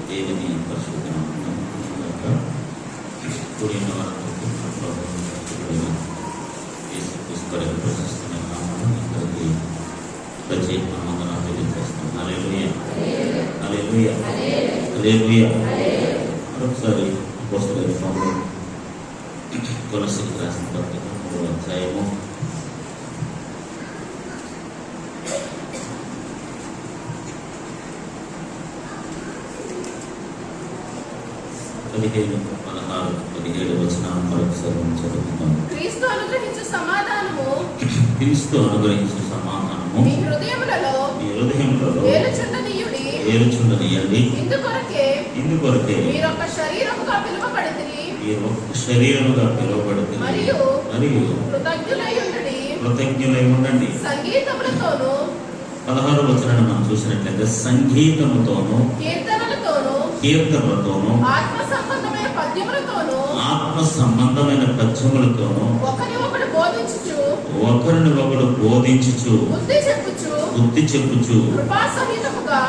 దేవుని పరిశుద్ధ కూడిన వారందరికీ ప్రశస్తమైన నామమున ఇద్దరికి ప్రత్యేకమైన వందనాలు తెలియజేస్తాం. హల్లెలూయా, హల్లెలూయా, హల్లెలూయా. మరొకసారి అపోస్తలుల పౌలు కొలస్సీకి రాసిన పత్రిక 3వ అధ్యాయము 15-16-17 వచనాలను మరొకసారి చదువుకుందాం. క్రీస్తు అనుగ్రహించు సమాధానము మీ హృదయములలో ఏలుచుండనీయండి. ఇందుకొరకే మీరు ఒక శరీరముగా పిలువబడితిరి మరియు కృతజ్ఞులై ఉండండి. 16వ వచనాన్ని మనం చూసినట్లయితే సంగీతముతోను కీర్తనలతోను ఆత్మ సంబంధమైన పద్యములతోను ఒకరిని ఒకడు బోధించుచు బుద్ధి చెప్పుచు కృపా సహితముగా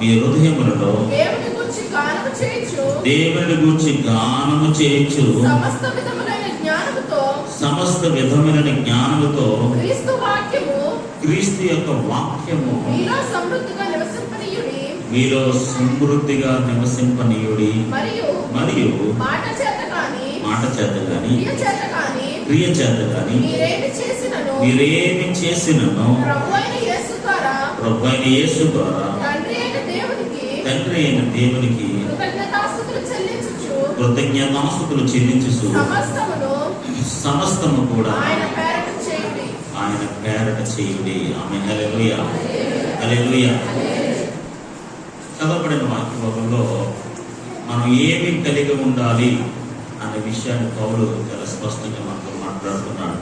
మీ హృదయములలో దేవుని గూర్చి గానము చేయొచ్చు. సమస్త విధమైన జ్ఞానముతో క్రీస్తు యొక్క వాక్యము మీలో సమృద్ధిగా నివసింపనీయుడి. మరియు మాట చేత గాని క్రియ చేత గాని మీరేమి చేసినను ప్రభు అయిన యేసు ద్వారా తండ్రి అయిన దేవునికి కృతజ్ఞతాస్తుతులు చెల్లించు. సమస్తము కూడా ఆయన పేరట చేయుడి. ఆమేన్. హల్లెలూయా, హల్లెలూయా. చదవబడిన వాక్యంలో మనం ఏమి కలిగి ఉండాలి అనే విషయాన్ని పౌలు చాలా స్పష్టంగా మనతో మాట్లాడుతున్నాడు.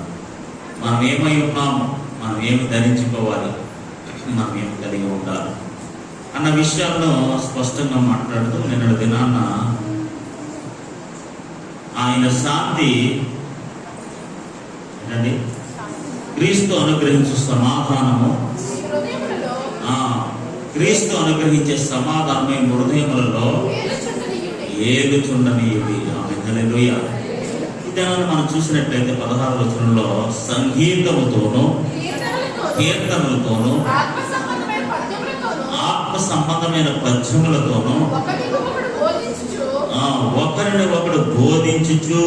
మనం ఏమై ఉన్నాము, మనం ఏమి ధరించుకోవాలి, మనం ఏమి కలిగి ఉండాలి అన్న విషయాల్లో స్పష్టంగా మాట్లాడుతూ నిన్నటి దినాన ఆయన శాంతి ఏంటండి, క్రీస్తు అనుగ్రహించు సమాధానము, క్రీస్తు అనుగ్రహించే సమాధానమే హృదయములలో ఏలుచుండనీయుడి. ఆమేన్. హల్లెలూయా. ఇదాన్ని మనం చూసినట్లయితే 16వ వచనంలో సంగీతముతోను కీర్తనలతోను ఆత్మ సంబంధమైన పద్యములతోను ఒకరిని ఒకడు బోధించుచు.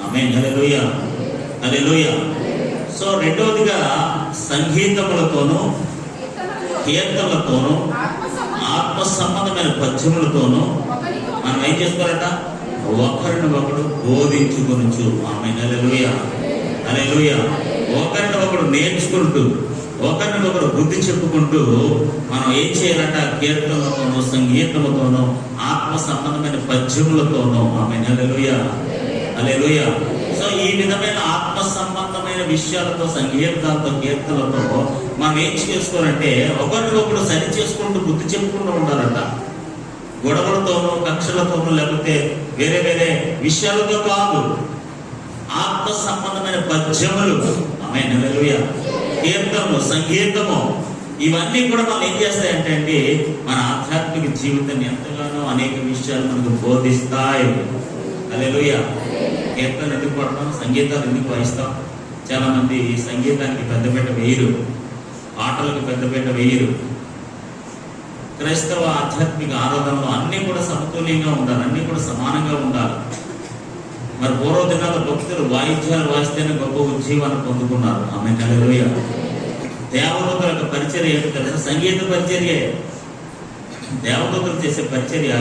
ఆమేన్. హల్లెలూయా, హల్లెలూయా. సో రెండవదిగా సంగీతములతోను కీర్తనలతోను ఆత్మ సంబంధమైన పద్యములతోను మనం ఏం చేసుకోవాలట, ఒకరిని ఒకడు బోధించుకొనుచు. ఆమేన్. హల్లెలూయా, హల్లెలూయా. ఒకరిని ఒకడు నేర్చుకుంటూ ఒకరిని ఒకరు బుద్ధి చెప్పుకుంటూ మనం ఏం చేయాలట, కీర్తనలతోనూ సంగీతముతోనూ ఆత్మ సంబంధమైన పద్యములతోనూ. ఆమేన్. హల్లెలూయా, హల్లెలూయా. సో ఈ విధమైన ఆత్మ సంబంధమైన విషయాలతో, సంగీతాలతో, కీర్తనలతో మనం ఏం చేసుకోవాలంటే ఒకరినొకరు సరి చేసుకుంటూ బుద్ధి చెప్పుకుంటూ ఉండాలంట. గొడవలతోనూ కక్షలతోనూ లేకపోతే వేరే వేరే విషయాలతో కాదు, ఆత్మ సంబంధమైన పద్యములు. ఆమేన్. హల్లెలూయా. కీర్తనము, సంగీతము ఇవన్నీ కూడా మనం ఏం చేస్తాయంటే అండి, మన ఆధ్యాత్మిక జీవితాన్ని ఎంతగానో అనేక విషయాలు మనకు బోధిస్తాయి. హల్లెలూయా. కీర్తన ఎందుకు పడతాం, సంగీతాలు ఎందుకు వాయిస్తాం? చాలా మంది సంగీతానికి పెద్దపీట వేయరు, పాటలకు పెద్దపీట వేయరు. క్రైస్తవ ఆధ్యాత్మిక ఆరాధనలో అన్నీ కూడా సమతుల్యంగా ఉండాలి, అన్నీ కూడా సమానంగా ఉండాలి. మరి పూర్వ దినాల భక్తులు వాయిద్యాలు వాయిస్తేనే గొప్ప ఉజ్జీవాన్ని పొందుకున్నారు. ఆమేన్. హల్లెలూయా. దేవదూతల యొక్క పరిచర్య ఏంటో తెలుసా? సంగీత పరిచర్య. దేవదూతలు చేసే పరిచర్య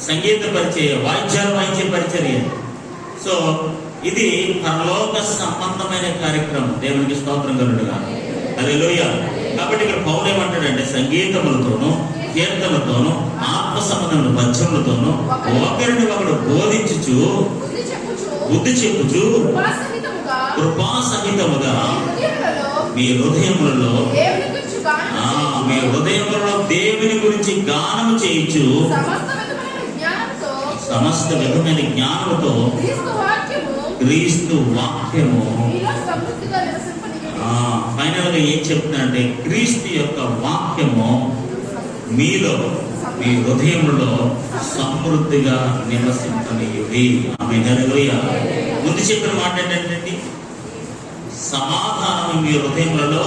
సంగీత పరిచర్య, వాయిద్యాలు వాయించే పరిచర్య. సో ఇది పరలోక సంబంధమైన కార్యక్రమం. దేవునికి స్తోత్రం కలుగునుగా. హల్లెలూయా. కాబట్టి ఇక్కడ పౌలు ఏమంటాడంటే సంగీతములతోనూ కీర్తనలతోనూ ఆత్మ సంబంధమైన పద్యములతోనూ ఒకరిని ఒకడు బోధించుచు బుద్ధి చెప్పుచు కృపా సహితముగా మీ హృదయములలో దేవుని గురించి గానము చేయించు. సమస్త విధమైన జ్ఞానముతో క్రీస్తు వాక్యము. ఫైనల్ గా ఏం చెప్తున్నా అంటే క్రీస్తు యొక్క వాక్యము మీలో మీ హృదయంలో సమృద్ధిగా నివసింపనీయుడి. ఆమేన్. హల్లెలూయా. ముందు చెప్పిన మాట ఏంటంటే సమాధానం మీ హృదయములలో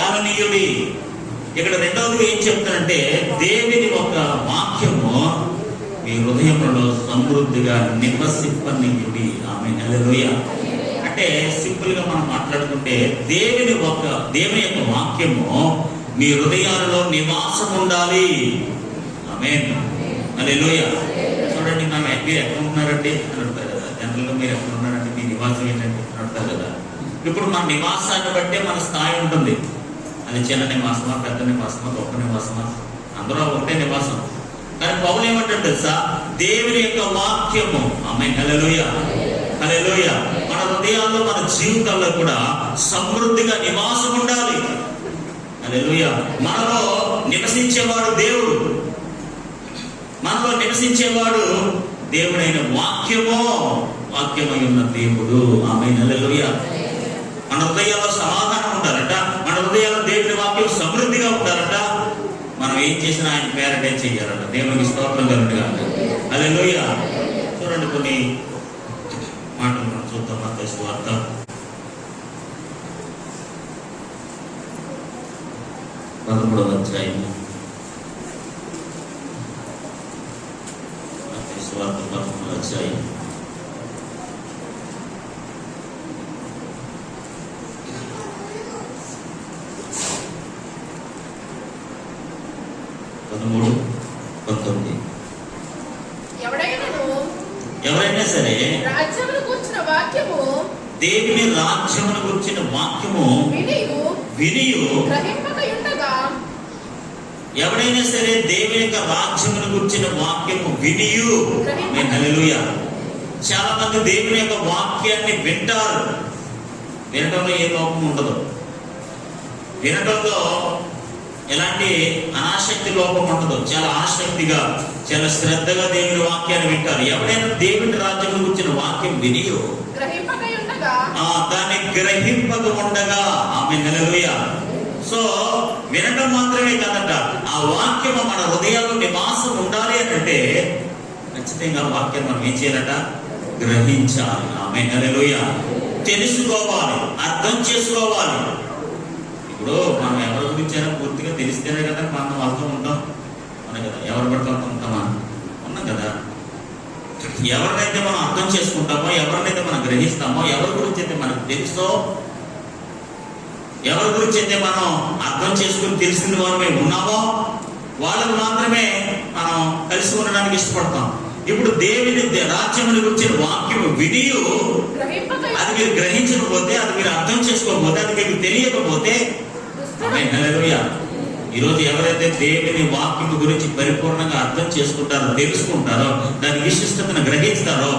ఏలనీయుడి. ఇక్కడ రెండవది ఏం చెప్తానంటే దేవుని ఒక వాక్యము మీ హృదయములలో సమృద్ధిగా నివసింపనీయుడి. ఆమేన్. హల్లెలూయా. అంటే సింపుల్ గా మనం మాట్లాడుకుంటే దేవుని యొక్క వాక్యము మీ హృదయాలలో నివాసం ఉండాలి. ఆమేన్. హల్లెలూయా. చూడండి, మీరు ఎక్కడ ఉన్నారంటే అని అడుగుతారు కదా. జనరల్ గా మీరు ఎక్కడ ఉన్నారంటే మీ నివాసం ఏంటంటే అని అడుగుతారు కదా. ఇప్పుడు మన నివాసాన్ని బట్టే మన స్థాయి ఉంటుంది. అది చిన్న నివాసమా, పెద్ద నివాసమా, గొప్ప నివాసమా, అందరూ ఒకటే నివాసం. కానీ పౌలు ఏమంటాడు తెలుసా? దేవుని యొక్క వాక్యము, ఆమేన్. హల్లెలూయా. హల్లెలూయా, మన హృదయాల్లో మన జీవితాల్లో కూడా సమృద్ధిగా నివాసం ఉండాలి. హల్లెలూయా. మనలో నివసించేవాడు దేవుడు. మనలో నివసించేవాడు దేవుడైన వాక్యమై ఉన్న దేవుడు. ఆమేన్. హల్లెలూయా. మన హృదయాల్లో సమాధానం ఉండాలట. మన హృదయాల్లో దేవుని వాక్యం సమృద్ధిగా ఉండాలట. మనం ఏం చేసినా ఆయన పేరటే చెయ్యాలట. దేవునికి స్తోత్రం కలుగునుగా. హల్లెలూయా. చూడండి, కొన్ని మాటలు మనం చూద్దాం. మత్తయి సువార్త 13వ అధ్యాయము. మత్తయి సువార్త 13వ అధ్యాయం. ఎవరైనా సరే రాజ్యమును గూర్చిన వాక్యము, దేవుని రాజ్యమును గురించిన వాక్యము వినియు గ్రహింపకయుండగా, ఎవడైనా సరే దేవుని యొక్క రాజ్యమును గురించిన వాక్యము వినియు. హల్లెలూయా. చాలా మంది దేవుని యొక్క వాక్యాన్ని వింటారు. వినటంలో ఏ లోపం ఉండదు. వినటంలో ఎలాంటి అనాసక్తి లోపం ఉండదు. చాలా ఆసక్తిగా, చాలా శ్రద్ధగా దేవుని వాక్యాన్ని వింటారు. ఎవరైనా దేవుని రాజ్యం గురించిన వాక్యం వినియో దాన్ని గ్రహింపక ఉండగా, ఆమేన్. హల్లెలూయా. సో వినటం మాత్రమే కాదట, ఆ వాక్యం మన హృదయాల్లో నివాసం ఉండాలి అంటే ఖచ్చితంగా వాక్యం మనం ఏం చేయాలట? గ్రహించాలి. ఆమేన్. హల్లెలూయా. తెలుసుకోవాలి, అర్థం చేసుకోవాలి. ఇప్పుడు మనం ఎవరి గురించి అయినా పూర్తిగా తెలిస్తేనే కదా మనం వాళ్ళతో ఉంటాం. మనం కదా ఎవరు పడితే ఉంటామా? ఉన్నాం కదా. ఎవరినైతే మనం అర్థం చేసుకుంటామో, ఎవరినైతే మనం గ్రహిస్తామో, ఎవరి గురించి అయితే మనకు తెలుసో, ఎవరి గురించి అయితే మనం అర్థం చేసుకుని తెలిసిన వారమే ఉన్నామో వాళ్ళకు మాత్రమే మనం కలిసి ఉండడానికి ఇష్టపడతాం. ఇప్పుడు దేవుని రాజ్యముని గురించిన వాక్యము వినియు అది మీరు గ్రహించకపోతే, అది మీరు అర్థం చేసుకోకపోతే, అది మీకు తెలియకపోతే, హల్లెలూయా. ఈరోజు ఎవరైతే దేవుని వాక్యం గురించి పరిపూర్ణంగా అర్థం చేసుకుంటారో, తెలుసుకుంటారో, దాని విశిష్టతను గ్రహిస్తారో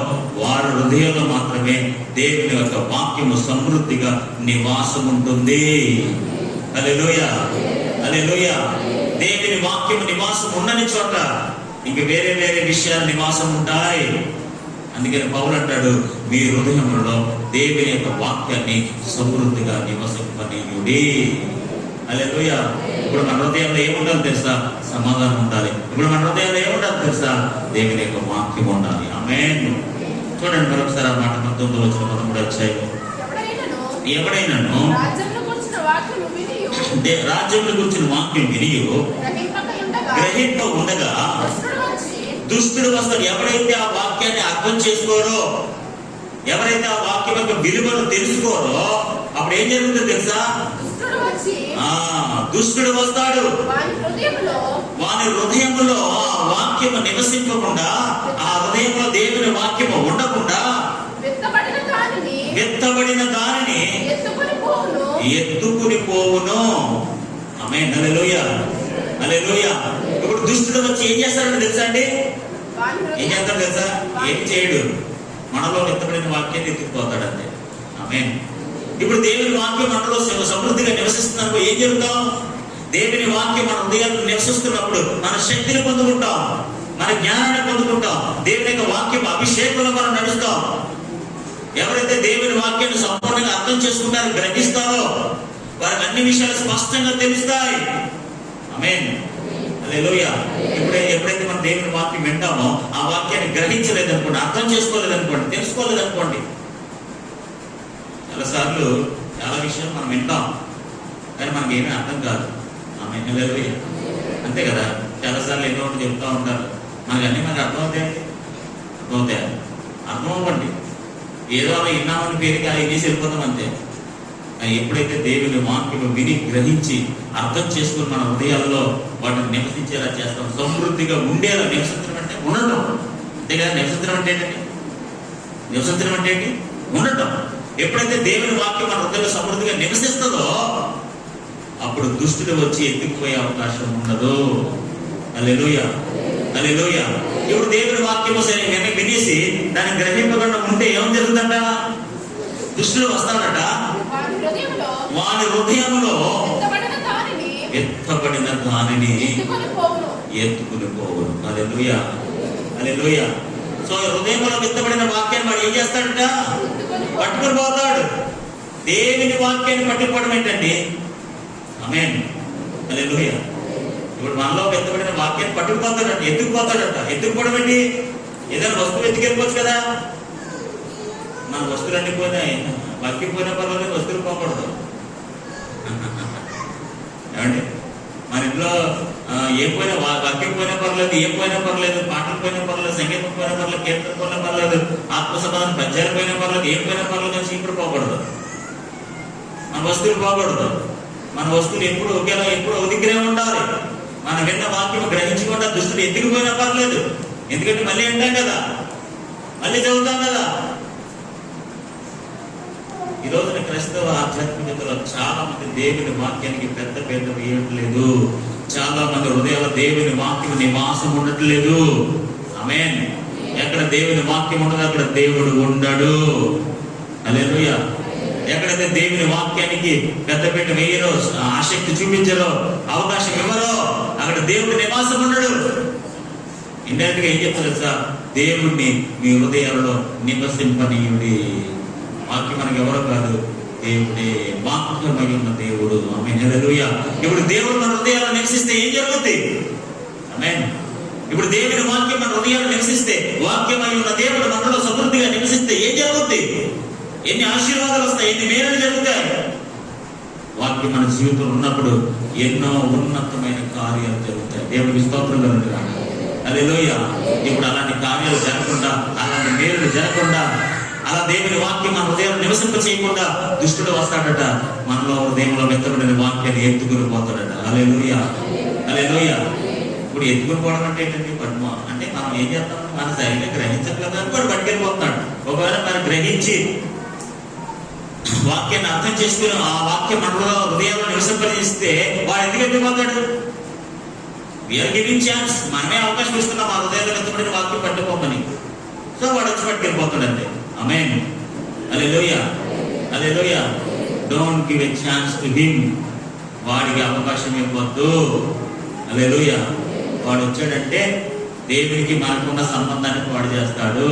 వారి హృదయంలో మాత్రమే దేవుని యొక్క వాక్యము సమృద్ధిగా నివాసం ఉంటుంది. హల్లెలూయా. హల్లెలూయా. దేవుని వాక్యము నివాసం ఉండని చోట ఇంక వేరే వేరే విషయాలు నివాసం ఉంటాయి. అందుకని పౌలు అంటాడు, మీ హృదయంలో దేవుని యొక్క వాక్యాన్ని సమృద్ధిగా నివసింపనీయుడి. హల్లెలూయా. ఇప్పుడు మన హృదయంలో ఏముండాలి తెలుసా? సమాధానం ఉండాలి. ఇప్పుడు మన హృదయంలో ఏముండాలి తెలుసా? దేవుని యొక్క వాక్యం ఉండాలి. ఆమేన్. చూడండి మరొకసారి ఆ మాట 19వ వచనం 13వ అధ్యాయం. ఎవడైనాను రాజ్యమును గురించిన వాక్యం వినియు గ్రహింప ఉండగా దుష్టుడు వస్తాడు. ఎవరైతే ఆ వాక్యాన్ని అర్థం చేసుకోరో, ఎవరైతే ఆ వాక్యం యొక్క విలువను తెలుసుకోరో, అప్పుడు ఏం జరుగుతుందో తెలుసా? దుష్టుడు వస్తాడు. వాని హృదయంలో ఆ వాక్యము నివసింపకుండా, ఆ హృదయంలో దేవుని వాక్యము ఉండకుండా ఎత్తబడిన దానిని ఎత్తుకుని పోవును. ఆమేన్. హల్లెలూయా. హల్లెలూయా. ఇప్పుడు దుష్టుడు వచ్చి ఏం చేస్తాడని తెలుసా అండి? ఏం చేస్తాడు తెలుసా? ఏం చేయడు. మనలో ఎత్తబడిన వాక్యాన్ని ఎత్తుకుపోతాడు అంతే. ఆమేన్. ఇప్పుడు దేవుని వాక్యం మనలో సమృద్ధిగా నివసిస్తున్నప్పుడు ఏం జరుగుతాం? దేవుని వాక్యం మన హృదయాల్లో నివసిస్తున్నప్పుడు మన శక్తిని పొందుకుంటాం, మన జ్ఞానాన్ని పొందుకుంటాం. దేవుని యొక్క వాక్యం అభిషేకంలో మనం నడుస్తాం. ఎవరైతే దేవుని వాక్యాన్ని సంపూర్ణంగా అర్థం చేసుకుంటారో, గ్రహిస్తారో, వారికి అన్ని విషయాలు స్పష్టంగా తెలుస్తాయి. ఆమేన్. హల్లెలూయా. ఎప్పుడైతే మనం దేవుని వాక్యం వింటామో ఆ వాక్యాన్ని గ్రహించలేదనుకోండి, అర్థం చేసుకోలేదనుకోండి, తెలుసుకోలేదనుకోండి, చాలాసార్లు చాలా విషయాలు మనం వింటాం కానీ మనకి ఏమీ అర్థం కాదు. ఆమేన్. హల్లెలూయా. అంతే కదా, చాలాసార్లు ఏదో ఒకటి చెప్తూ ఉంటారు, మనకి అన్నీ మనకి అర్థమవుతాయి. అర్థం అవ్వండి, ఏదో అలా విన్నామని పేరుకి అలా చేసి వెళ్ళిపోతాం అంతే. కానీ ఎప్పుడైతే దేవుని వాక్యం విని గ్రహించి అర్థం చేసుకుని మన హృదయాల్లో వాటిని నివసించేలా చేస్తాం, సమృద్ధిగా ఉండేలా. నివసించడం అంటే ఉండటం, అంతే కదా. నివసించడం అంటే ఏంటండి? నివసించడం అంటే ఏంటి? ఉండటం. ఎప్పుడైతే దేవుని వాక్యం మన హృదయంలో సమృద్ధిగా నివసిస్తుందో అప్పుడు దుష్టుడు వచ్చి ఎత్తుకుపోయే అవకాశం ఉండదు. హల్లెలూయా. హల్లెలూయా. ఇప్పుడు దేవుని వాక్యము సరే వినేసి దాన్ని గ్రహింపకుండా ఉంటే ఏం జరుగుతుందట? దుష్టుడు వస్తాడట, వాని హృదయంలో ఎత్తబడిన దానిని ఎత్తుకుని పోవును. హల్లెలూయా. హల్లెలూయా. సో హృదయంలో ఎత్తబడిన వాక్యాన్ని వాడు ఏం చేస్తాడట? పట్టుకుని పోతాడు. దేవుని వాక్యాన్ని పట్టుకోవడం ఏంటండి? ఆమేన్. హల్లెలూయా. ఇప్పుడు మనలో ఎత్తబడిన వాక్యాన్ని పట్టుకుపోతాడట, ఎత్తుకుపోతాడట. ఎత్తుకుపోవడం ఏంటి? ఏదైనా వస్తువు ఎత్తుకెళ్ళిపోవచ్చు కదా. మన వస్తువులు అన్ని పోయినాయి, వాక్యం పోయినా పర్వాలేదు, వస్తువులు పోకూడదు. ఏమండి, మన ఇంట్లో ఏం పోయినా, వాక్యం పోయినా పర్లేదు, ఏం పోయినా పర్లేదు, పాటలు పోయినా పర్లేదు, సంగీతం పోయినా పర్లేదు, కీర్తన పోయినా పర్లేదు, ఆత్మసమాధానం పద్యాలు పోయినా పర్లేదు, ఏం పోయినా పర్లేదు అని చీపురు పోకూడదు. మన వస్తువులు పోకూడదు. మన వస్తువులు ఎప్పుడు ఒకేలా, ఎప్పుడు ఒక దగ్గరే ఉండాలి. మన విన్న వాక్యం గ్రహించకుండా దుస్తులు ఎత్తుకుపోయినా పర్లేదు, ఎందుకంటే మళ్ళీ అంటాం కదా, మళ్ళీ చదువుతాం కదా. ఈ రోజున క్రైస్తవ ఆధ్యాత్మికతలో చాలా మంది దేవుని వాక్యానికి పెద్ద పేద వేయట్లేదు. చాలా మంది హృదయాల దేవుని వాక్యం నివాసం ఉండట్లేదు. ఆమేన్. ఎక్కడ దేవుని వాక్యం ఉండదో అక్కడ దేవుడు ఉండడు. హల్లెలూయా. ఎక్కడైతే దేవుని వాక్యానికి పెద్దపీట వేయరో, ఆసక్తి చూపించరో, అవకాశం ఇవ్వరో, అక్కడ దేవుడి నివాసం ఉండడు. ఇండైరెక్ట్ గా ఏం చెప్తారు సార్? దేవుణ్ణి మీ హృదయాలలో నివసింపనీయుడి. వాక్యం మనకి ఎవరో కాదు, దేవుడే. వాక్యమై ఉన్న దేవుడు. ఆమేన్. హల్లెలూయా. ఇప్పుడు దేవుడు మన హృదయాల్లో నివసిస్తే ఏం జరుగుతుంది? ఆమేన్. ఇప్పుడు దేవుని వాక్యం మన హృదయాల్లో నివసిస్తే, వాక్యమై ఉన్న దేవుడు మనలో సమృద్ధిగా నివసిస్తే ఏం జరుగుతుంది? ఎన్ని ఆశీర్వాదాలు వస్తాయి, ఎన్ని మేలు జరుగుతాయి. వాక్యం మన జీవితంలో ఉన్నప్పుడు ఎన్నో ఉన్నతమైన కార్యాలు జరుగుతాయి. దేవునికి స్తోత్రం కలుగుతుంది. హల్లెలూయా. ఇప్పుడు అలాంటి కార్యాలు జరగకుండా, అలాంటి మేలు జరగకుండా, అలా దేవుని వాక్యం మన హృదయాన్ని నివసింప చేయకుండా దుష్టుడు వస్తాడట, మనలో హృదయంలో మెత్తబడిన వాక్యాన్ని ఎత్తుకుని పోతాడట. హల్లెలూయా. హల్లెలూయా. ఇప్పుడు ఎత్తుకుని పోవడం అంటే ఏంటండి? పద్మ అంటే మనం ఏం చేస్తాం? మన సరిగ్గా గ్రహించట్లేదు అని వాడు పట్టుకెళ్ళిపోతున్నాడు. ఒకవేళ మనం గ్రహించి వాక్యాన్ని అర్థం చేసుకుని ఆ వాక్యం మనలో హృదయంలో నివసింపజేస్తే వాడు ఎందుకు వెళ్ళిపోతాడు? We are giving chance. మనమే అవకాశం ఇస్తున్నాం ఆ హృదయంలో మెత్తబడిన వాక్యం పట్టుకోమని. సో వాడు వచ్చి పట్టుకెళ్ళిపోతాడు అంతే. Amen. Hallelujah. Hallelujah. Don't give a chance to him. వాడికి అవకాశం ఇవ్వద్దు. హల్లెలూయా. వాడు వచ్చాడంటే దేవునికి మనకున్న సంబంధాన్ని పాడు చేస్తాడు,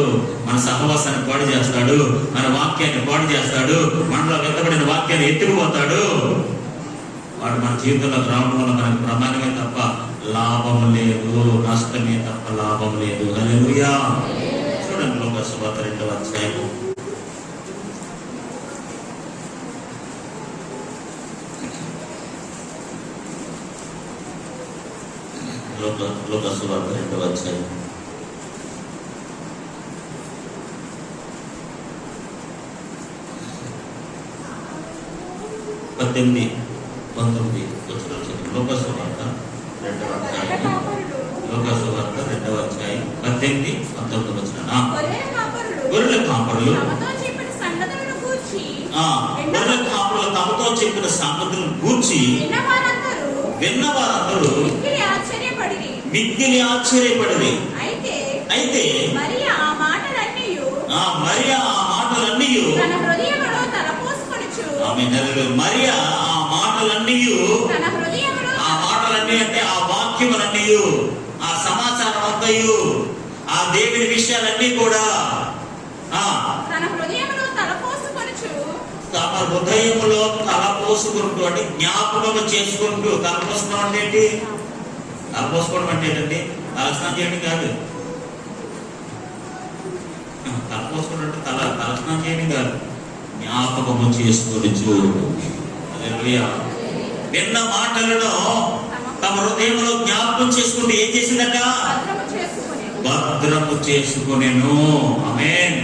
మన సహవాసాన్ని పాడు చేస్తాడు, మన వాక్యాన్ని పాడు చేస్తాడు, మనలో వెతబడిన వాక్యాన్ని ఎత్తుకుపోతాడు. వాడు మన జీవితంలో రావడం వల్ల మనకు ప్రమాదమే తప్ప లాభం లేదు, నష్టమే తప్ప లాభం లేదు. హల్లెలూయా. చూడండి లోకాసు సువార్త 2వ అధ్యాయం. లోకాసు సువార్త 2వ అధ్యాయం. పద్దెనిమిది 19 లోకాసు వార్త 2వ అధ్యాయం. లోకాసు వార్త 2వ అధ్యాయం 18, 19 వచనం. గొర్రెల కాపరులు తమతో చెప్పిన సంగతులను గూర్చి విన్న వారందరూ మిక్కిలి ఆశ్చర్యపడిరి. అయితే మరియా ఆ మాటలన్నీ మరియా ఆ మాటలన్నీ అంటే ఆ వాక్యములన్నీ, ఆ సమాచారం అంతయు, ఆ దేవుని విషయాలన్నీ కూడా తమ హృదయములో తలపోసుకొనుచు తలపోసుకుంటూ అంటే జ్ఞాపకం చేసుకుంటూ. తలపోసుకోవడం అంటే ఏంటి? తలపోసుకోవడం అంటే ఏంటంటే తలస్నానం చేయడం కాదు. తలపోసుకోవడం అంటే తలస్నానం చేయడం కాదు, జ్ఞాపకము చేసుకోవచ్చు. హల్లెలూయా. విన్న మాటలను తమ హృదయంలో జ్ఞాపకం చేసుకుంటూ ఏం చేసిందట? భద్రము చేసుకునేను. ఆమేన్.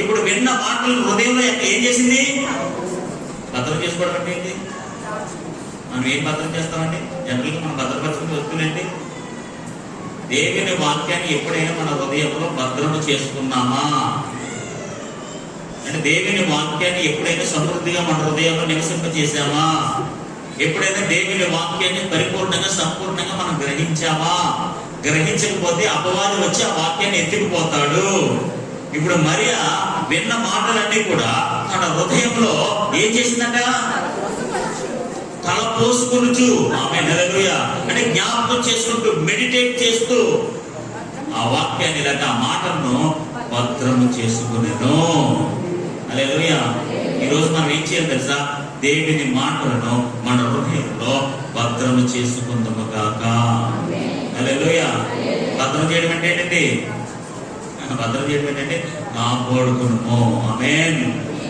ఇప్పుడు విన్న మాటలు హృదయంలో ఏం చేసింది? భద్రం చేసుకోవడం అంటే ఏంటి? మనం ఏం భద్రం చేస్తామండి? జనరల్గా మనం భద్రపరచుకునే వస్తువులేంటి? దేవుని వాక్యాన్ని ఎప్పుడైనా మన హృదయంలో భద్రము చేసుకున్నామా అంటే దేవుని వాక్యాన్ని ఎప్పుడైనా సమృద్ధిగా మన హృదయంలో నివసింపజేసామా? ఎప్పుడైనా దేవుని వాక్యాన్ని పరిపూర్ణంగా సంపూర్ణంగా మనం గ్రహించామా? గ్రహించకపోతే అపవాది వచ్చి ఆ వాక్యాన్ని ఎత్తుకుపోతాడు. ఇప్పుడు మరియా విన్న మాటలన్నీ కూడా తన హృదయంలో ఏం చేసిందట? తలపోసుకొనుచు. ఆమేన్. హల్లెలూయా. అంటే జ్ఞాపకం చేసుకుంటూ, మెడిటేట్ చేస్తూ ఆ వాక్యాన్ని లేక ఆ మాటలను భద్రము చేసుకునేను. హల్లెలూయా. ఈరోజు మనం ఏం చేయాలి తెలుసా? దేవుని మాటలను మన హృదయంలో భద్రము చేసుకుందాము గాక. హల్లెలూయా. భద్రం చేయడం అంటే ఏంటండి? భద్రం చేయడం ఏంటంటే కాపాడుకును. ఆమేన్.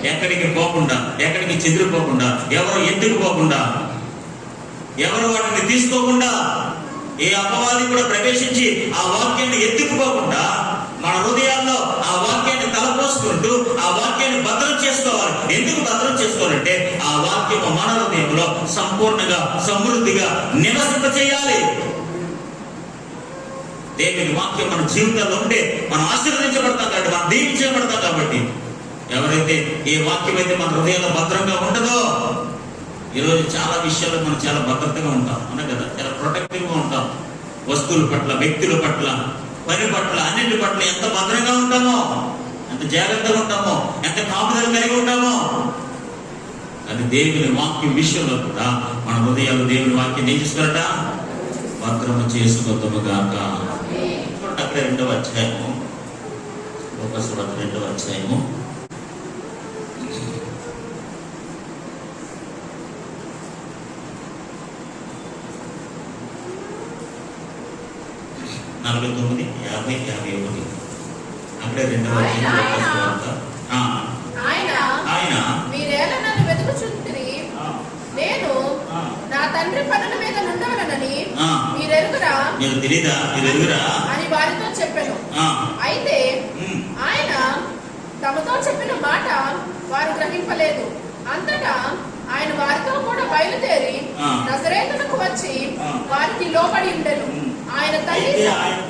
ఎక్కడికి పోకుండా, ఎక్కడికి చెదిరిపోకుండా, ఎవరు ఎందుకు పోకుండా, ఎవరు వాటిని తీసుకోకుండా, ఏ అపవాది కూడా ప్రవేశించి ఆ వాక్యాన్ని ఎత్తుకుపోకుండా మన హృదయాల్లో ఆ వాక్యాన్ని తలపోసుకుంటూ ఆ వాక్యాన్ని భద్రం చేసుకోవాలి. ఎందుకు భద్రం చేసుకోవాలంటే ఆ వాక్యము మన హృదయంలో సంపూర్ణంగా సమృద్ధిగా నివసింపచేయాలి. దేవుని వాక్యం మన జీవితంలో ఉంటే మనం ఆశీర్వదించబడతాం కాబట్టి, మనం దీవించబడతాం కాబట్టి. ఎవరైతే ఏ వాక్యం అయితే మన హృదయంలో భద్రంగా ఉండదో, ఈరోజు చాలా విషయాల్లో మనం చాలా భద్రతగా ఉంటాం, అవునా కదా? చాలా ప్రొటెక్టివ్గా ఉంటాం. వస్తువుల పట్ల, వ్యక్తుల పట్ల, పని పట్ల, అన్నింటి పట్ల ఎంత భద్రంగా ఉంటామో, ఎంత జాగ్రత్తగా ఉంటామో, ఎంత కాపుదల కలిగి ఉంటామో. అది దేవుని వాక్యం విషయంలో కూడా మన హృదయాలు దేవుని వాక్యం ఏం చేసుకోరట? భద్రము చేసుకొద్దాము గాక. అక్కడ 2వ అధ్యాయము, లూకాసు వార్త 2వ అధ్యాయము 49, 50, 51. అక్కడే 2వ అధ్యాయం లూకాసు వార్త. ఆయన మీరేలా నన్ను వెతుకుచుంటిరి, నేను నా తండ్రి పనుల మీద నుండవలనని మీరెరుగురా? మీరు తెలీదా? మీరు ఎరుగురా అని వారితో చెప్పాను. అయితే ఆయన తమతో చెప్పిన మాట వారు గ్రహింపలేదు. అంతటా ఆయన వారితో కూడా బయలుదేరి నజరేతునకు వచ్చి వారికి లోబడి ఉండెను. ఆయన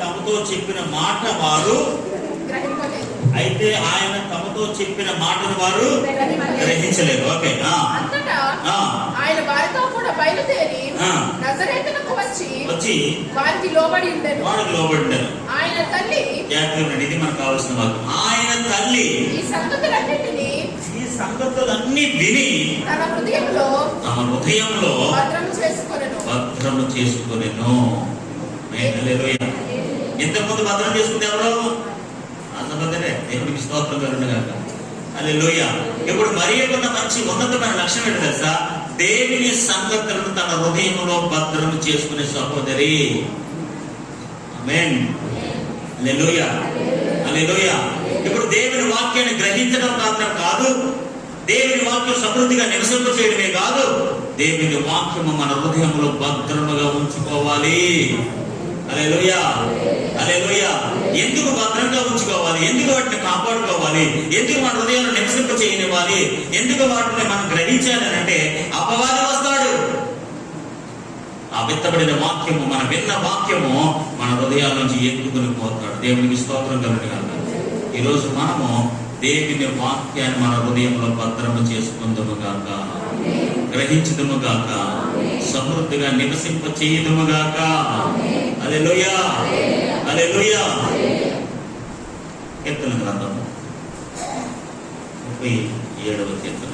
తమతో చెప్పిన మాట వారు గ్రహింపలేదు. అయితే ఆయన తమతో చెప్పిన మాటను వారు గ్రహించలేదు. ఓకే. అంతటా ఆయన వారితో కూడా బయలుదేరి నజరేతునకు వచ్చి వారికి లోబడి ఉండెను. ఆయన తల్లి, ఇది మనకు కావాల్సిన వాక్యం. ఆయన తల్లి ఈ సంగతులన్నిటినీ విని తమ హృదయంలో భద్రము చేసుకొనెను. హల్లెలూయా. ఇంతకుముందు భద్రం చేసుకుంటే ఎవరు? అంతమందినే. దేవునికి స్తోత్రం కలుగును గాక. హల్లెలూయా. ఇప్పుడు మరియకున్న మంచి ఉన్నతమైన లక్షణం ఏంటి తెలుసా? దేవుని సంగతులను తన హృదయంలో భద్రము చేసుకునే సహోదరి. ఆమేన్. హల్లెలూయా. హల్లెలూయా. ఇప్పుడు దేవుని వాక్యాన్ని గ్రహించడం మాత్రం కాదు, దేవుని వాక్యం సమృద్ధిగా నివసింప చేయడమే కాదు, దేవుని వాక్యము మన హృదయంలో భద్రముగా ఉంచుకోవాలి. హల్లెలూయా. హల్లెలూయా. ఎందుకు భద్రంగా ఉంచుకోవాలి? ఎందుకు వాటిని కాపాడుకోవాలి? ఎందుకు మన హృదయాన్ని నివసింప చేయనివ్వాలి? ఎందుకు వాటిని మనం గ్రహించాలి అంటే అపవాది వస్తాడు. ఆ విత్తబడిన వాక్యము, మన విన్న వాక్యము మన హృదయాల నుంచి ఎత్తుకుని పోతాడు. దేవునికి స్తోత్రం కలుగును గాక. ఈరోజు మనము దేవుని వాక్యాన్ని మన హృదయంలో భద్రము చేసుకుందాము గాక, గ్రహించుదుము గాక, సమృద్ధిగా నివసింప చేయుదుము గాక. హల్లెలూయా. హల్లెలూయా. కీర్తన గ్రంథము 37వ కీర్తన.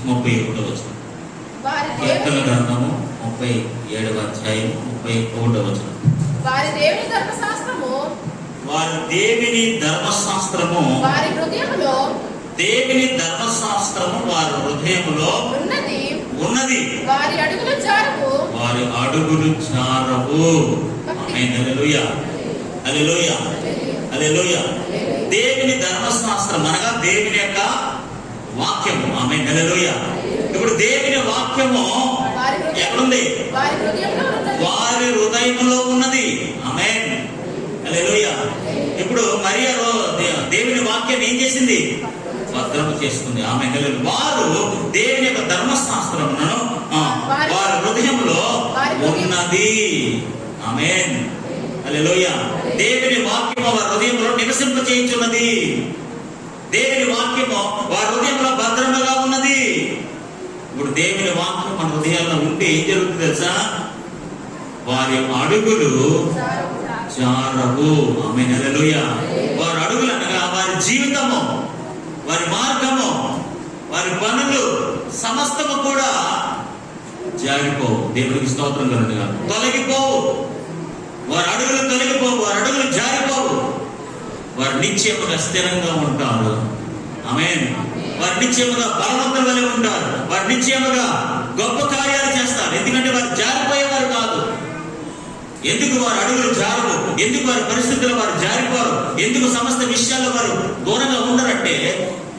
31వ వచనం. వారి కీర్తన దేవుని గ్రంథము 37వ అధ్యాయం 31వ వచనం. వారి దేవుని ధర్మశాస్త్రము వారి దేవుని ధర్మశాస్త్రము వారి హృదయములో దేవుని ధర్మశాస్త్రము వారి హృదయములో ఉన్నది. ఉన్నది. వారి అడుగులు జారవు. వారి అడుగులు జారవు. ఆమేన్. హల్లెలూయా, హల్లెలూయా, హల్లెలూయా. దేవుని ధర్మశాస్త్రం అనగా దేవుని యొక్క వాక్యము. ఆమేన్. హల్లెలూయా. ఇప్పుడు దేవుని వాక్యము వారి ఎక్కడుంది? వారి హృదయంలో ఉన్నది. వారి హృదయంలో ఉన్నది. ఆమేన్. హల్లెలూయా. ఇప్పుడు మరియా దేవుని వాక్యాన్ని ఏం చేసింది? భద్రము చేసుకుంది. ఆమె వారు దేవుని యొక్క ధర్మశాస్త్రమును వారి హృదయంలో ఉన్నది. ఆమేన్. హల్లెలూయా. దేవుని వాక్యము వారి హృదయంలో నివసింప చేయించున్నది. దేవుని వాక్యము వారి హృదయంలో భద్రముగా ఉన్నది. ఇప్పుడు దేవుని వాక్యం మన హృదయాల్లో ఉంటే ఏం జరుగుతుంది తెలుసా? వారి అడుగులు జారవు. ఆమేన్. హల్లెలూయా. వారి అడుగులు అనగా వారి జీవితము, వారి మార్గము, వారి పనులు సమస్తము కూడా జారిపోవు. దేవునికి స్తోత్రం కలుగునుగా. తొలగిపోవు. వారి అడుగులు తొలగిపోవు. వారి అడుగులు జారిపోవు. వారు నిశ్చయముగా స్థిరంగా ఉంటారు. ఆమేన్. వారు నిశ్చయముగా బలవంతులుగానే ఉంటారు. వారు నిశ్చయముగా గొప్ప కార్యాలు చేస్తారు. ఎందుకంటే వారు జారిపోయేవారు కాదు. ఎందుకు వారు అడుగులు జారవు? ఎందుకు వారి పరిస్థితుల్లో వారు జారిపోరు? ఎందుకు సమస్త విషయాల్లో వారు దూరంగా ఉండరంటే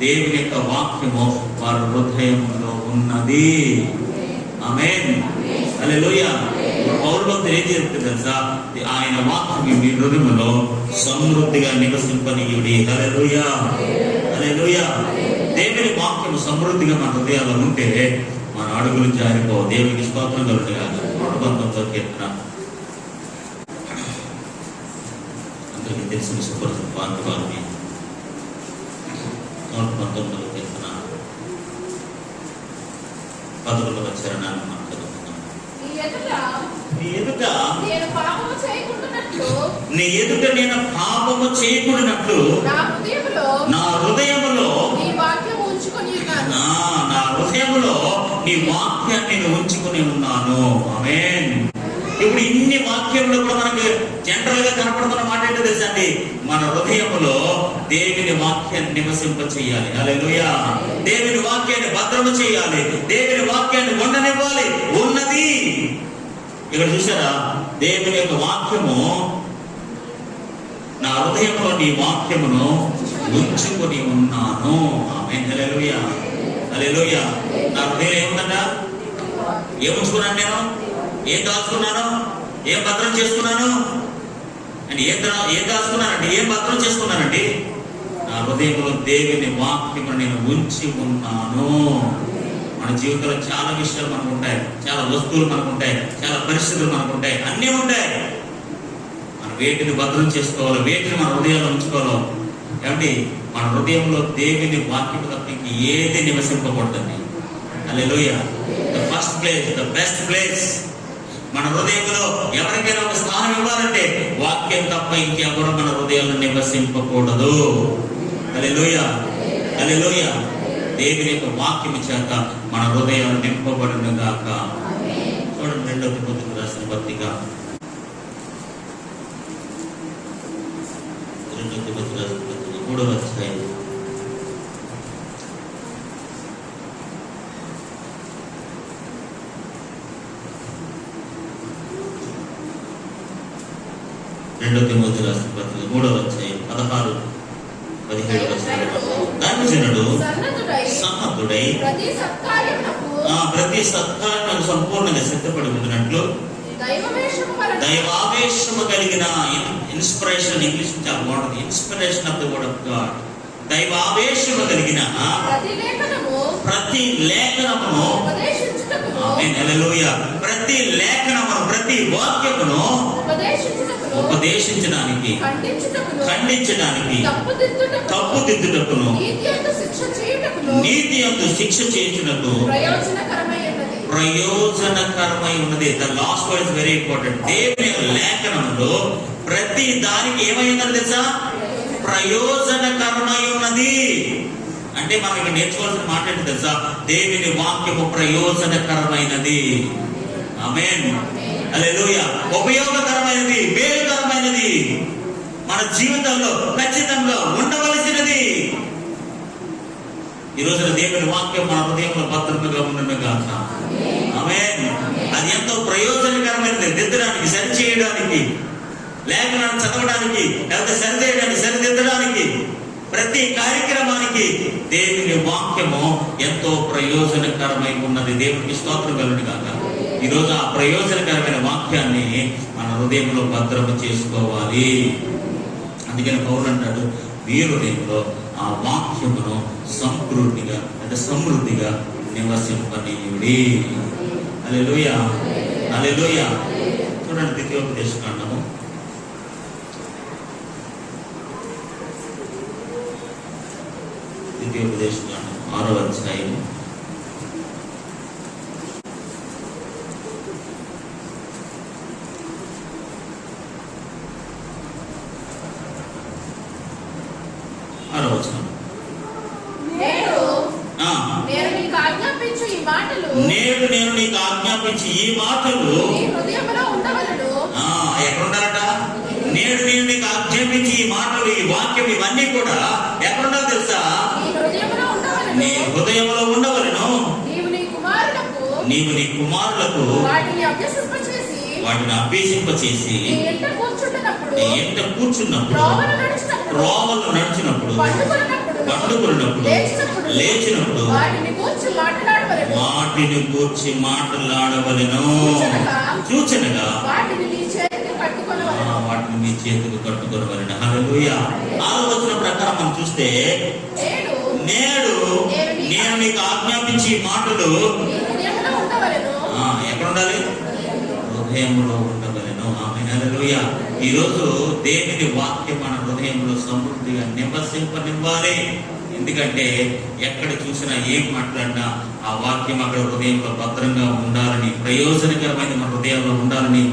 దేవుని యొక్క వాక్యము వారి హృదయంలో ఉన్నది. ఆమేన్. హల్లెలూయా. పౌలు ఏం చెప్తుంది తెలుసా? ఆయన వాక్యం మీ హృదయంలో సమృద్ధిగా నివసింపనీయుడి. హల్లెలూయా, హల్లెలూయా. దేవుని వాక్యము సమృద్ధిగా మన హృదయాల్లో ఉంటే మన అడుగులు జారిపోవు. దేవునికి స్తోత్రం కలుగునుగా. 119వ కీర్తన అందరికీ తెలిసిన సుపరిచిత వాక్యాన్ని 119వ కీర్తన 11వ చరణాన్ని మనం చదువుకుందాం. నీ ఎదుట నీ ఎదుట నేను పాపము చేయకుండానట్లు నా హృదయములో నీ వాక్యము ఉంచుకొని ఉన్నాను. నా హృదయములో నీ వాక్యాన్ని నేను ఉంచుకొని ఉన్నాను. ఆమేన్. ఇప్పుడు ఇన్ని వాక్యంలో కూడా మనకు జనరల్ గా కనపడుతున్న మాట ఏంటో తెలుసా అండి? మన హృదయములో దేవుని వాక్యాన్ని నివసింప చేయాలి. హల్లెలూయా. దేవుని వాక్యాన్ని భద్రము చేయాలి. దేవుని వాక్యాన్ని ఉండనివ్వాలి. ఉన్నది. ఇక్కడ చూసారా? దేవుని యొక్క వాక్యము నా హృదయంలో నీ వాక్యమును ఉంచుకొని ఉన్నాను. ఆమేన్. హల్లెలూయా, హల్లెలూయా. నా హృదయం ఏముందంట? ఏం ఉంచుకున్నాను నేను? ఏం దాచుకున్నాను? ఏం భద్రం చేసుకున్నాను అంటే ఏం దాచుకున్నానండి? ఏం భద్రం చేసుకున్నానండి? నా హృదయంలో దేవుని వాక్యము నేను ఉంచి ఉన్నాను. మన జీవితంలో చాలా విషయాలు మనకు ఉంటాయి, చాలా వస్తువులు మనకు ఉంటాయి, చాలా పరిస్థితులు మనకు ఉంటాయి, అన్నీ ఉంటాయి. మనం వేటిని భద్రం చేసుకోవాలో, వేటిని మన హృదయాల్లో ఉంచుకోవాలో. ఏమంటే మన హృదయంలో దేవుని వాక్యము తప్ప ఏది నివసింపబడుతుంది. Hallelujah. The first place, the best place మన హృదయంలో ఎవరికైనా ఒక స్థానం ఇవ్వాలంటే వాక్యం తప్ప ఇంకెవరు మన హృదయంలో నివసింపకూడదు. హల్లెలూయా, హల్లెలూయా. దేవుని యొక్క వాక్యము చేత మన హృదయం నింపబడును గాక. చూడండి 2వ తిమోతికి రాసిన పత్రిక 3వ అధ్యాయం 2వ తిమోతి రాసిన పత్రిక 3వ అధ్యాయం 16-17 వచనాలు. దైవజనుడు సన్నద్ధుడై ప్రతి సత్కార్యమునకు సంపూర్ణంగా సిద్ధపడి ఉండినట్లు దైవావేశము కలిగిన ఇన్స్పిరేషన్, ఇంగ్లీష్ చాలా బాగుంటుంది. Inspiration of the word of God. దైవావేశము కలిగిన ప్రతి లేఖనమును, హల్లెలూయా, ప్రతి లేఖనమును, ప్రతి వాక్యమును ఉపదేశించడానికి, ఖండించడానికి, తప్పుదిద్దుటకును, నీతి యందు శిక్ష చేయుటకు ప్రయోజనకరమై ఉన్నది. The last word is very important. దేవుని లేఖనంలో ప్రతి దానికి ఏమైందని తెలుసా? ప్రయోజనకరమై ఉన్నది. అంటే మనం ఇక్కడ నేర్చుకోవాల్సిన మాట ఏంటి తెలుసా? దేవుని వాక్యము ప్రయోజనకరమైనది. ఆమేన్. హల్లెలూయా. ఉపయోగకరమైనది, మేలుకరమైనది, మన జీవితంలో ఖచ్చితంగా ఉండవలసినది. ఈ రోజున దేవుని వాక్యం మన హృదయంలో భద్రంగా ఉండడం కాక. ఆమేన్. అది ఎంతో ప్రయోజనకరమైనది. దిద్దడానికి, సరిచేయడానికి, లేఖనాన్ని చదవడానికి, లేకపోతే సరిచేయడానికి, సరిదిద్దడానికి, ప్రతి కార్యక్రమానికి దేవుని వాక్యము ఎంతో ప్రయోజనకరమై ఉన్నది. దేవునికి స్తోత్రం కలుగును గాక. ఈరోజు ఆ ప్రయోజనకరమైన వాక్యాన్ని మన హృదయంలో భద్రము చేసుకోవాలి. అందుకని పౌలు అంటాడు, మీ హృదయంలో ఆ వాక్యమును సమృద్ధిగా నివసింపనీయుడి. హల్లెలూయా, హల్లెలూయా. చూడండి, ద్వితీయోపదేశకాండము 6వ అధ్యాయం 6వ వచనం. నేడు నీకు ఆజ్ఞాపించు ఈ మాటలు నీ హృదయములో ఉండవలెను. ఎక్కడ ఉండాలట? నేడు నేను నీకు ఆజ్ఞాపించి ఈ మాటలు, ఈ వాక్యం, ఇవన్నీ కూడా ఎక్కడుండాలో తెలుసా? నీ హృదయంలో ఉండవలెను. నీవు నీ కుమారులకు వాటిని అభ్యసింపచేసి నీ ఎంట కూర్చున్నప్పుడు, త్రోవలు నడిచినప్పుడు, పండుకున్నప్పుడు, లేచినప్పుడు వాటిని గూర్చి మాట్లాడవలెను. సూచనగా వాటిని మీ చేతికి కట్టుకొనవలెను. హల్లెలూయా. 6వ వచనం ప్రకారం మనం చూస్తే, నేడు నేను నీకు ఆజ్ఞాపించి ఈ మాటలు ఎక్కడ ఉండాలి? హృదయంలో ఉండవలెను. ఆమేన్. హల్లెలూయా. ఈరోజు దేవుని వాక్యం మన హృదయంలో సమృద్ధిగా నివసింపనివ్వాలి. ఎందుకంటే ఎక్కడ చూసినా ఏం మాట్లాడినా ఆ వాక్యం అక్కడ హృదయంలో భద్రంగా ఉండాలని, ప్రయోజనకరమైన మన హృదయంలో ఉండాలని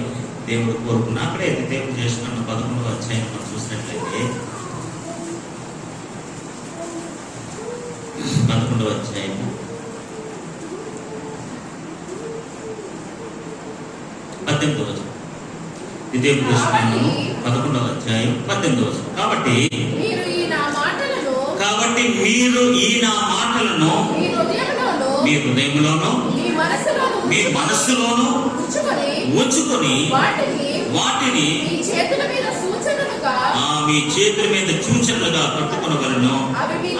దేవుడు కోరుకున్నా. అక్కడే దేవుడు చేసిన 11వ అధ్యాయం మనం చూసినట్లయితే, 11వ అధ్యాయం 18వ వచనం. ద్వితీయోపదేశకాండము 11వ అధ్యాయం 18వ వచనం. కాబట్టి మీరు ఈ నా మాటలను మీ హృదయంలోనూ మీ మనస్సులోనూ ఉంచుకొని వాటిని మీ చేతుల మీద సూచనలుగా కట్టుకొనవలెను.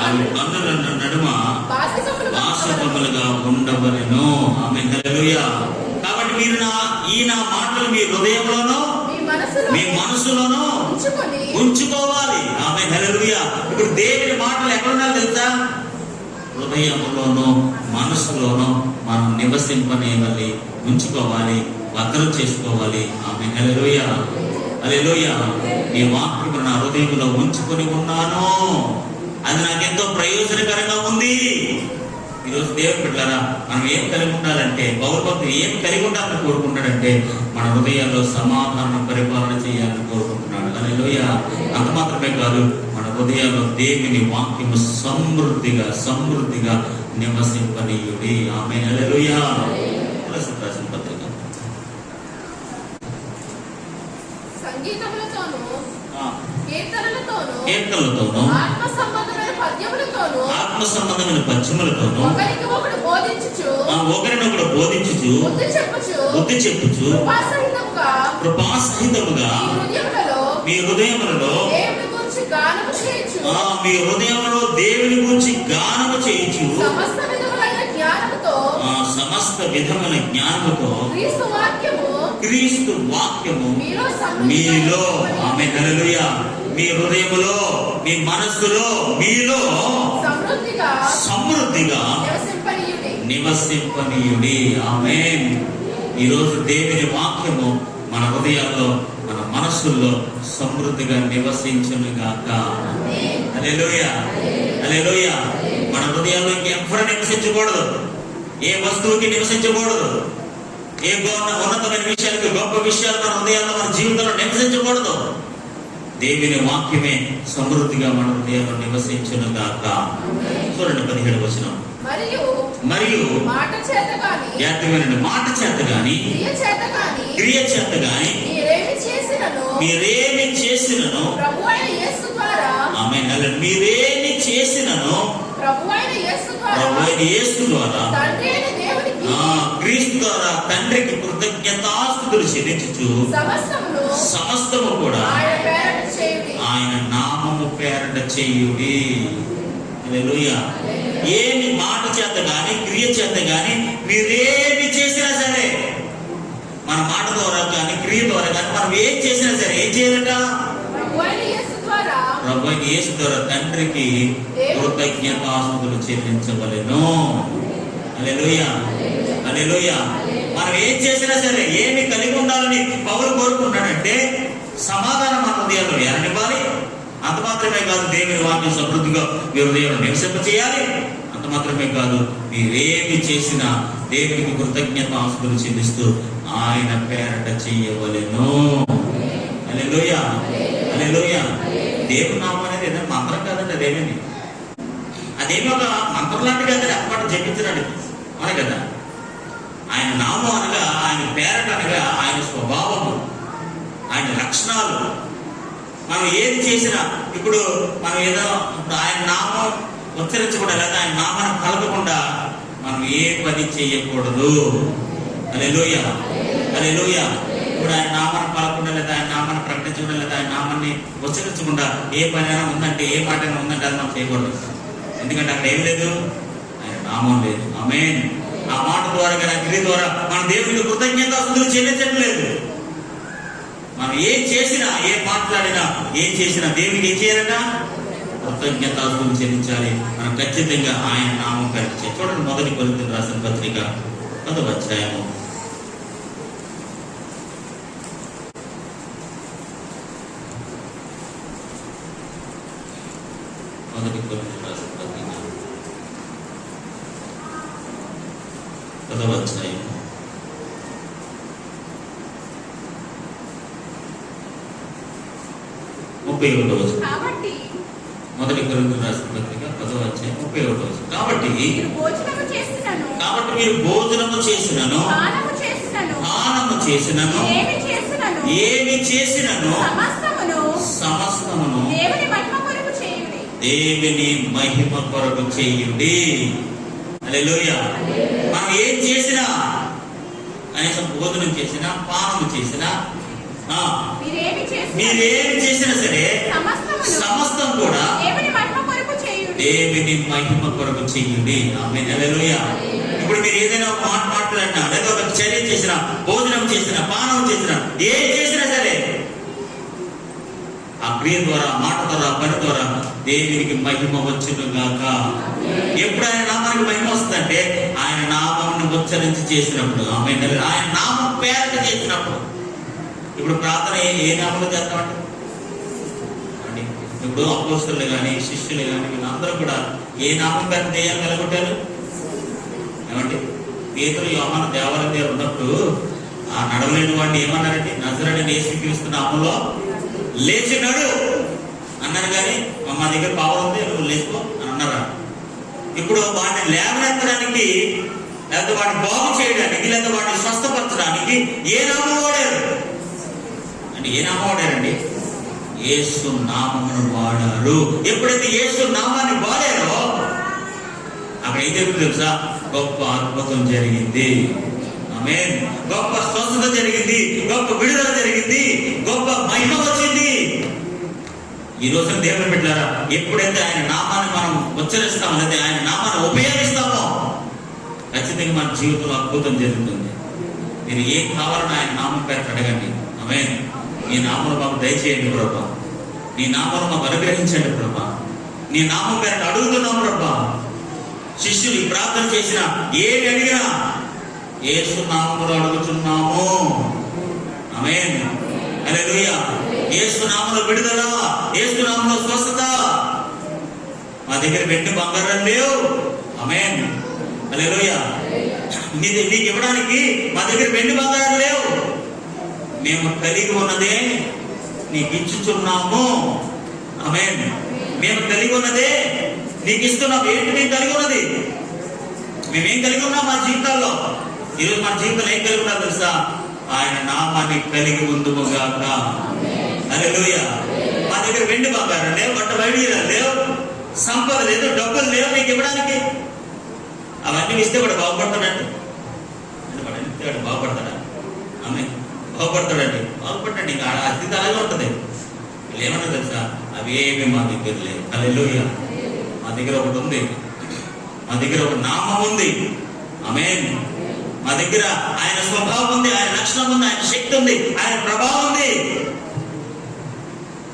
అవి కన్నుల నడుమ భాషకములుగా ఉండవలెను. ఆమేన్. హల్లెలూయా. కాబట్టి మీరు నా మాటలు మీ హృదయంలోనూ మీ మనసులోనూ ఉంచుకోవాలి. ఆమేన్. హల్లెలూయా. ఇప్పుడు దేవుని మాటలు ఎక్కడ ఉండాలి తెలుసా? హృదయంలోనూ మనసులోనూ మనం నివసింపనేయాలి, ఉంచుకోవాలి, భద్రం చేసుకోవాలి. ఆమేన్. హల్లెలూయా, హల్లెలూయా. ఈ వాక్యము నా హృదయంలో ఉంచుకొని ఉన్నాను, అది నాకెంతో ప్రయోజనకరంగా ఉంది. ఈరోజు దేవుని బిడ్డలారా, మనం ఏం కలిగి ఉండాలంటే, పౌరభక్తులు ఏం కలిగి ఉండాలని కోరుకుంటాడంటే, మన హృదయాల్లో సమాధానం పరిపాలన చేయాలని కోరుకుంటున్నాడు. హల్లెలూయా. అంత మాత్రమే కాదు, మన హృదయాల్లో దేవుని వాక్యము సమృద్ధిగా నివసింపనీయుడి. ఆమేన్. హల్లెలూయా. రాసిన పత్రిక కీర్తనలతోనూ ఆత్మ సంబంధమైన పద్యములతోనూ ఒకరినొకడు బోధించుచు బుద్ధి చెప్పుచు కృపాసహితముగా మీ హృదయములలో దేవుని గురించి గానము చేయుచు సమస్త విధమైన జ్ఞానముతో క్రీస్తు వాక్యము మీలో, ఆమేన్. హల్లెలూయా, మీ హృదయములో, మీ మనస్సులో, మీలో సమృద్ధిగా నివసింపనీయుడి. ఆమేన్. ఈరోజు దేవుని వాక్యము మన హృదయాల్లో, మన మనస్సుల్లో సమృద్ధిగా నివసించునుగాక. హల్లెలూయా, హల్లెలూయా. మన హృదయాల్లో ఇంకెవ్వరు నివసించకూడదు, ఏ వస్తువుకి నివసించకూడదు, ఏ ఉన్నతమైన విషయాలకి, గొప్ప విషయాలు మన హృదయాల్లో, మన జీవితంలో నివసించకూడదు. దేవుని వాక్యమే సమృద్ధిగా మన హృదయంలో నివసించును గాక. చూడండి 17వ వచనం. మరియు మాట చేత గాని, జాగ్రత్తగా మాట చేత గాని, క్రియ చేత గాని మీరేమి చేసినను ప్రభువైన యేసు ద్వారా, ఆమేన్. మీరేమి చేసినను ప్రభువైన యేసు ద్వారా తండ్రి అయిన దేవునికి, క్రీస్తు ద్వారా తండ్రికి కృతజ్ఞతాస్తుతులు చెల్లించుచు సమస్తము కూడా ఆయన నామము పేరట చేయుడి. హల్లెలూయా. ఏమి మాట చేత గాని, క్రియ చేత గాని మీరేమి చేసినా సరే, మన మాట ద్వారా కానీ క్రియ ద్వారా కానీ మనం ఏం చేసినా సరే ఏం చేయాలట? ప్రభువైన యేసు ద్వారా తండ్రికి కృతజ్ఞతాస్తుతులు చెల్లించవలెను. హల్లెలూయా, హల్లెలూయా. మనం ఏం చేసినా సరే ఏమి కలిగి ఉండాలని పౌలు కోరుకుంటాడంటే సమాధానం మన హృదయంలో ఎరనివ్వాలి. అంత మాత్రమే కాదు, దేవుని వాక్యం సమృద్ధిగా మీ హృదయంలో నివసింపచేయాలి. అంత మాత్రమే కాదు, మీరేమి చేసినా దేవునికి కృతజ్ఞతాస్తుతులు చెల్లిస్తూ ఆయన పేరట చేయవలెను. హల్లెలూయా, హల్లెలూయా. దేవుని నామం అనేది ఏదైనా మంత్రం కాదండి. అదేమి ఒక మంత్రం లాంటి కాదండి. అన్నమాట జపించడానికి అవును కదా. ఆయన నామం అనగా, ఆయన పేరట అనగా ఆయన స్వభావము, ఆయన లక్షణాలు. మనం ఏది చేసినా, ఇప్పుడు మనం ఏదో ఆయన నామం ఉచ్చరించకుండా లేదా ఆయన నామాన్ని కలపకుండా మనం ఏ పని చేయకూడదు. హల్లెలూయా, హల్లెలూయా. ఇప్పుడు ఆయన నామాన్ని పలకుండా లేదా ఆయన నామాన్ని ప్రకటించకుండా లేదా ఆయన నామాన్ని ఉచ్చరించకుండా ఏ పని అయినా ఉందంటే, ఏ మాట అయినా ఉందంటే అది మనం చేయకూడదు. ఎందుకంటే అక్కడ ఏం లేదు, ఆయన నామం లేదు. ఆమేన్. ఆ మాట ద్వారా కానీ క్రియ ద్వారా మన దేవునికి కృతజ్ఞతాస్తుతులు చెల్లించట్లేదు. మనం ఏం చేసినా, ఏం మాట్లాడినా, ఏం చేసినా దేవునికి ఏం చేయాలట? కృతజ్ఞతాస్తుతులు చెల్లించాలి. మనం ఖచ్చితంగా ఆయన నామం పేరట చేయాలి. చూడండి 1 కొరింథీయులకు రాసిన పత్రిక 10వ అధ్యాయము 1 కొరింథీయులకు రాసిన పత్రిక 10వ అధ్యాయం 31వ వచనం. 1 కొరింథీయులకు రాసిన పత్రిక 10వ అధ్యాయం 31వ వచనం. కాబట్టి మీరు భోజనము చేసినను, పానము చేసినను, ఏమి చేసినను సమస్తమును దేవుని మహిమ కొరకు చేయుడి. హల్లెలూయా. మనం ఏం చేసినా, కనీసం భోజనం చేసినా, పానము చేసినా, మీరేమి చేసినా సరే సమస్తం కూడా దేవుని మహిమ కొరకు చేయండి. ఆమేన్. హల్లెలూయా. ఇప్పుడు మీరు ఏదైనా ఒక మాట మాట్లాడినా, లేదా ఒక చర్య చేసినా, భోజనం చేసినా, పానం చేసినా, ఏం చేసినా సరే ఆ క్రియ ద్వారా, మాట ద్వారా, పని ద్వారా దేవునికి మహిమ వచ్చును గాక. ఎప్పుడు ఆయన నామానికి మహిమ వస్తుందంటే ఆయన నామాన్ని ఉచ్చరించి చేసినప్పుడు. ఆమేన్. ఆయన నామం పేరట చేసినప్పుడు. ఇప్పుడు ప్రార్థన ఏ నామంలో చేస్తామంటే, ఇప్పుడు అపోస్తలులు కానీ శిష్యులు కానీ వీళ్ళందరూ కూడా ఏ నామం పేరు దెయ్యాలు వెలగొట్టారు? ఏమంటే పేతురు, యోహాను దేవాలయం దగ్గర ఉన్నప్పుడు ఆ నడవలేని వాడిని ఏమన్నారంటే, నజరేయుడైన యేసుక్రీస్తు నామంలో లేచి నడు అన్నారు. కానీ మా దగ్గర పవర్ ఉంది, నువ్వు లేచుకో అని అన్నారా? ఇప్పుడు వాడిని లేవనెత్తడానికి, లేకపోతే వాడిని బాగు చేయడానికి, లేదా వాడిని స్వస్థపరచడానికి ఏ నామం వాడారు అంటే, ఏ నామం వాడారండి? యేసు నామమును వాడారు. ఎప్పుడైతే యేసు నామాన్ని వాడారో అక్కడ ఏం జరుగుతుంది తెలుసా? గొప్ప అద్భుతం జరిగింది. ఆమేన్. గొప్ప స్వస్థత జరిగింది, గొప్ప విడుదల జరిగింది, గొప్ప మహిమ వచ్చింది. ఈ రోజున దేవుని బిడ్డలారా, ఎప్పుడైతే ఆయన నామాన్ని మనం ఉచ్చరిస్తామో, లేదా ఆయన నామాన్ని ఉపయోగిస్తామో ఖచ్చితంగా మన జీవితంలో అద్భుతం జరుగుతుంది. మీరు ఏం కావాలని ఆయన నామం పేరు అడగండి. ఆమేన్. నీ నామమును మాకు దయచేయండి ప్రభా, నీ నామమును మాకు అనుగ్రహించండి ప్రభా, నీ నామం పేరు అడుగుతున్నాం ప్రభా. శిష్యులు ఈ ప్రార్థన చేసిన, ఏమి అడిగినా యేసు నామములో అడుగుతున్నాము. ఆమేన్. హల్లెలూయా. యేసు నామములో విడుదల, యేసు నామములో స్వస్థత. మా దగ్గర వెండి బంగారం లేవు. ఆమేన్. హల్లెలూయా. నీకు ఇవ్వడానికి మా దగ్గర వెండి బంగారం లేవు. మేము కలిగి ఉన్నదే నీకు ఇచ్చుచున్నాము. ఆమేన్. మేము కలిగి ఉన్నదే నీకు ఇస్తున్నాం. ఏంటి మేము కలిగి ఉన్నది? మేమేం కలిగి ఉన్నాం మా జీవితాల్లో? ఈరోజు మన జీవితంలో ఏం కలిగి ఉన్నాం తెలుసా? ఆయన నామాన్ని కలిగి ఉందుముగాక. హల్లెలూయా. మా దగ్గర వెండి బంగారం లేవు, బట్ట వైడీరాలు లేవు, సంపద లేదు, డబ్బులు లేవు నీకు ఇవ్వడానికి. అవన్నీ ఇస్తే కూడా బాగుపడతాడండి. వాడు బాగుపడతాడా? ఆమె బాగుపడతాడండి. బాగుపడండి. ఇంకా ఆ స్థితి అలాగే ఉంటుంది. వీళ్ళు ఏమన్నా తెలుసా? అవి ఏమి మా దగ్గర లేవు. హల్లెలూయా. మా దగ్గర ఒకటి ఉంది. మా దగ్గర ఒక నామం ఉంది. ఆమేన్. మా దగ్గర ఆయన స్వభావం ఉంది, ఆయన లక్షణం ఉంది, ఆయన శక్తి ఉంది, ఆయన ప్రభావం ఉంది.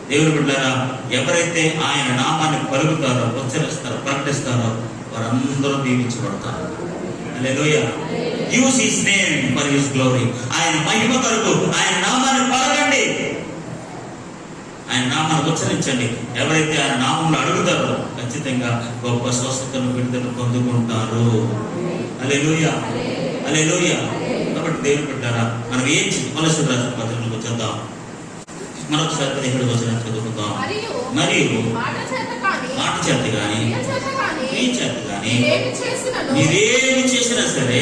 దేవుని బిడ్డలారా, ఎవరైతే ఆయన నామాన్ని పలుకుతారో, ఉచ్చరిస్తారో, ప్రకటిస్తారో వారందరూ దీవించబడతారు. Hallelujah. Use his name for his glory. ఆయన మహిమ కొరకు ఆయన నామాన్ని పలకండి, ఆయన నామాన్ని ఉచ్చరించండి. ఎవరైతే ఆయన నామంలో అడుగుతారో ఖచ్చితంగా గొప్ప స్వస్థతను, విడుదలను పొందుకుంటారు. హల్లెలూయా. హల్లెలూయా. కాబట్టి దేవుని బిడ్డలారా, మనం ఏం కొలొస్సీయుల రాసిన పత్రికలకు వచ్చేద్దాం. మరొకసారి 17వ వచనం చదువుకుందాం. మరియు మాట చేత కానీ క్రియ చేత కానీ మీరేమి చేసినా సరే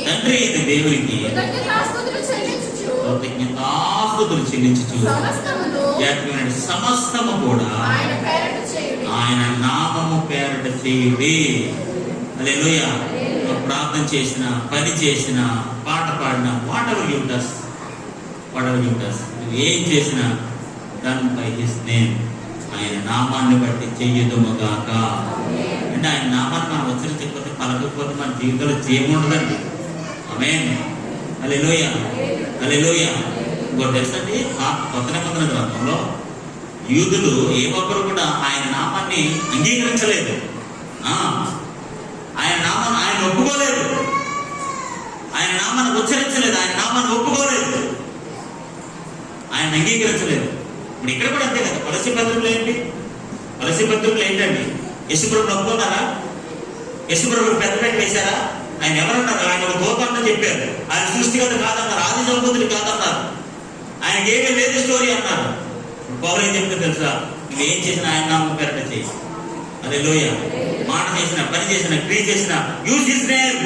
తండ్రి అయిన దేవునికి కృతజ్ఞతాస్తుతులు చెల్లించుచు సమస్తము కూడా ఆయన నామము పేరట చేయుడి. హల్లెలూయా. ప్రార్థన చేసిన, పని చేసిన, పాట పాడిన, వాట్ ఎవర్ యు డస్, నువ్వు ఏం చేసినా డన్ బై హిస్ నేమ్, ఆయన నామాన్ని బట్టి చెయ్యదుముగాక. అంటే ఆయన నామాన్ని మనం ఉచ్చరించకపోతే, పలకపోతే మన జీవితంలో చేయముండదండి. ఆమేన్. హల్లెలూయా. హల్లెలూయా. ఇంకోటి తెలుసండి, ఆ కొత్త నిబంధన గ్రంథంలో యూదులు ఏ ఒక్కరు కూడా ఆయన నామాన్ని అంగీకరించలేదు. ఆయన నామాన్ని ఆయన ఒప్పుకోలేదు, ఆయన నామాన్ని ఉచ్చరించలేదు, ఆయన నామాన్ని ఒప్పుకోలేదు, ఆయన అంగీకరించలేదు. ఇప్పుడు ఇక్కడ కూడా అంతే కదా. కొలొస్సీ పత్రికలు ఏంటి? కొలొస్సీ పత్రికలు ఏంటండి? యేసుప్రభుని ఒప్పుకున్నారా? యేసుప్రభుని పెద్ద వేశారా? ఆయన ఎవరన్నారు? ఆయన ఒక దూత అని చెప్పారు. ఆయన సృష్టిగత కాదన్నారు, ఆది సంబుద్ధుడు కాదన్నారు, ఆయనకి ఏమీ లేదు స్టోరీ అన్నారు. పౌలు ఏం చెప్తే తెలుసా? నువ్వేం చేసినా ఆయన నామం పేరట చేయి. హల్లెలూయా. మాట చేసిన, పని చేసిన, క్రియ చేసిన, యూజ్ హిస్ నేమ్.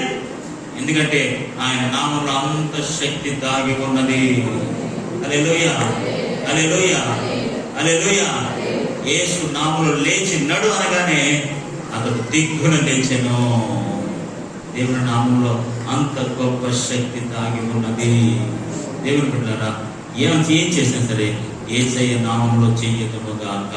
ఎందుకంటే ఆయన నామంలో అంత శక్తి దాగి ఉన్నది. హల్లెలూయా. హల్లెలూయా. హల్లెలూయా. యేసు నామములో లేచి నడు అనగానే అతడు దిగ్గున లేచెను. దేవుని నామంలో అంత గొప్ప శక్తి దాగి ఉన్నది. దేవుని బిడ్డలారా, ఏం చేసినా సరే యేసయ్య నామంలో చెయ్యదుముగాక.